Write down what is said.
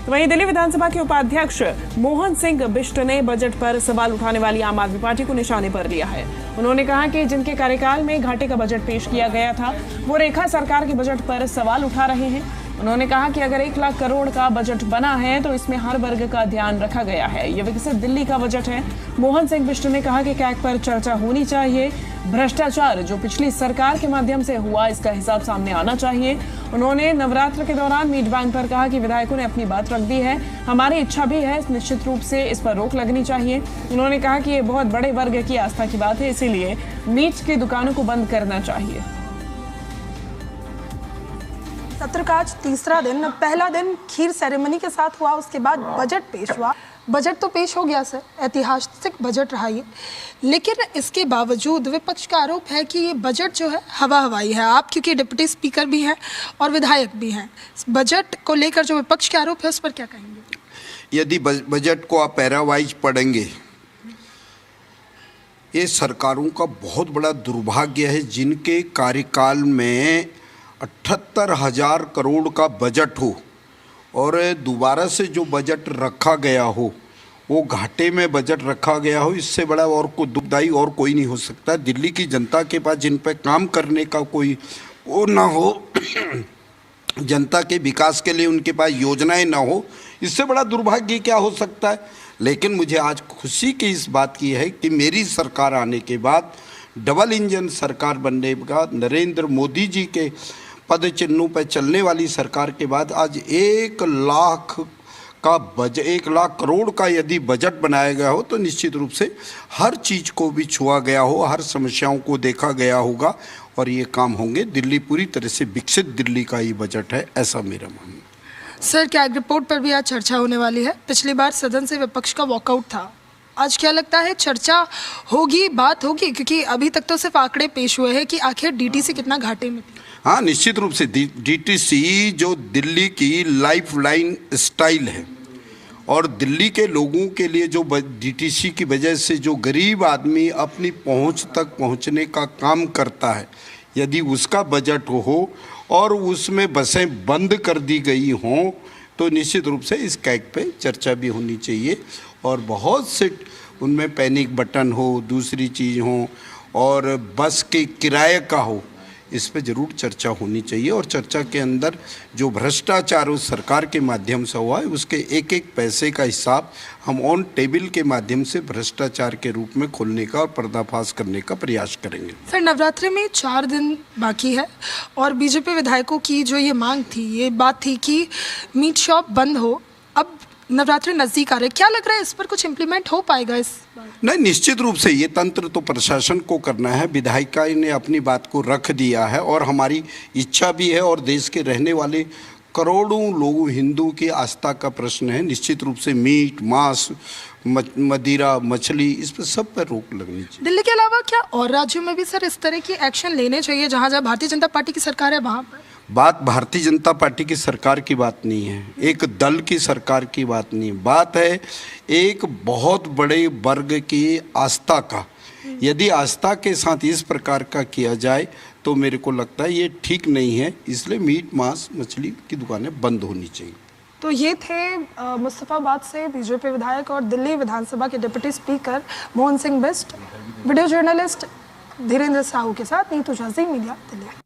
तो वहीं दिल्ली विधानसभा के उपाध्यक्ष मोहन सिंह बिष्ट ने बजट पर सवाल उठाने वाली आम आदमी पार्टी को निशाने पर लिया है। उन्होंने कहा कि जिनके कार्यकाल में घाटे का बजट पेश किया गया था, वो रेखा सरकार के बजट पर सवाल उठा रहे हैं। उन्होंने कहा कि अगर 1 लाख करोड़ का बजट बना है तो इसमें हर वर्ग का ध्यान रखा गया है। ये विकसित दिल्ली का बजट है। मोहन सिंह बिष्ट ने कहा कि कैग पर चर्चा होनी चाहिए। भ्रष्टाचार जो पिछली सरकार के माध्यम से हुआ, इसका हिसाब सामने आना चाहिए। उन्होंने नवरात्र के दौरान मीट बैंक पर कहा कि विधायकों ने अपनी बात रख दी है, हमारी इच्छा भी है, निश्चित रूप से इस पर रोक लगनी चाहिए। उन्होंने कहा कि ये बहुत बड़े वर्ग की आस्था की बात है, इसीलिए मीट की दुकानों को बंद करना चाहिए। सत्र का आज तीसरा दिन, पहला दिन खीर सेरेमनी के साथ हुआ, उसके बाद बजट पेश हुआ। बजट तो पेश हो गया सर, ऐतिहासिक बजट रहा ये, लेकिन इसके बावजूद विपक्ष का आरोप है कि ये बजट जो है हवा हवाई है। आप क्योंकि डिप्टी स्पीकर भी हैं और विधायक भी हैं, बजट को लेकर जो विपक्ष के आरोप है उस पर क्या कहेंगे? यदि बजट को आप पैरावाइज पढ़ेंगे, ये सरकारों का बहुत बड़ा दुर्भाग्य है जिनके कार्यकाल में 78,000 करोड़ का बजट हो और दोबारा से जो बजट रखा गया हो वो घाटे में बजट रखा गया हो। इससे बड़ा और कोई दुखदाई और कोई नहीं हो सकता। दिल्ली की जनता के पास जिन पर काम करने का कोई वो ना हो, जनता के विकास के लिए उनके पास योजनाएं ना हो, इससे बड़ा दुर्भाग्य क्या हो सकता है। लेकिन मुझे आज खुशी की इस बात की है कि मेरी सरकार आने के बाद, डबल इंजन सरकार बनने के बाद, नरेंद्र मोदी जी के पद चिन्हों पर चलने वाली सरकार के बाद आज 1 लाख करोड़ का यदि बजट बनाया गया हो तो निश्चित रूप से हर चीज़ को भी छुआ गया हो, हर समस्याओं को देखा गया होगा और ये काम होंगे। दिल्ली पूरी तरह से विकसित दिल्ली का ये बजट है, ऐसा मेरा मानना है। सर, कैग रिपोर्ट पर भी आज चर्चा होने वाली है। पिछली बार सदन से विपक्ष का वॉकआउट था, आज क्या लगता है चर्चा होगी, बात होगी? क्योंकि अभी तक तो सिर्फ आंकड़े पेश हुए हैं कि आखिर डीटीसी कितना घाटे में थी। हाँ, निश्चित रूप से डीटीसी जो दिल्ली की लाइफलाइन स्टाइल है और दिल्ली के लोगों के लिए जो डीटीसी की वजह से जो गरीब आदमी अपनी पहुंच तक पहुंचने का काम करता है, यदि उसका बजट हो और उसमें बसें बंद कर दी गई हों तो निश्चित रूप से इस कैग पे चर्चा भी होनी चाहिए और बहुत से उनमें पैनिक बटन हो, दूसरी चीज़ हो और बस के किराए का हो, इस पे ज़रूर चर्चा होनी चाहिए। और चर्चा के अंदर जो भ्रष्टाचार उस सरकार के माध्यम से हुआ है उसके एक एक पैसे का हिसाब हम ऑन टेबल के माध्यम से भ्रष्टाचार के रूप में खोलने का और पर्दाफाश करने का प्रयास करेंगे। सर, नवरात्रि में 4 दिन बाकी है और बीजेपी विधायकों की जो ये मांग थी, ये बात थी कि मीट शॉप बंद हो, अब नवरात्रि नज़दीक आ रहे, क्या लग रहा है इस पर कुछ इम्प्लीमेंट हो पाएगा इस बार? नहीं, निश्चित रूप से ये तंत्र तो प्रशासन को करना है। विधायिका ने अपनी बात को रख दिया है और हमारी इच्छा भी है और देश के रहने वाले करोड़ों लोगों हिंदू की आस्था का प्रश्न है। निश्चित रूप से मीट, मांस, मदिरा, मछली, इस पर सब पर रोक लगनी चाहिए। दिल्ली के अलावा क्या और राज्यों में भी सर इस तरह की एक्शन लेने चाहिए जहाँ जहाँ भारतीय जनता पार्टी की सरकार है वहाँ पर? बात भारतीय जनता पार्टी की सरकार की बात नहीं है, एक दल की सरकार की बात नहीं, बात है एक बहुत बड़े वर्ग की आस्था का। यदि आस्था के साथ इस प्रकार का किया जाए तो मेरे को लगता है ये ठीक नहीं है, इसलिए मीट, मांस, मछली की दुकानें बंद होनी चाहिए। तो ये थे मुस्तफाबाद से बीजेपी विधायक और दिल्ली विधानसभा के deputy speaker Mohan Singh Bisht. Video journalist Dhirendra Sahu के साथ नीतू झा, ज़ी मीडिया, दिल्ली।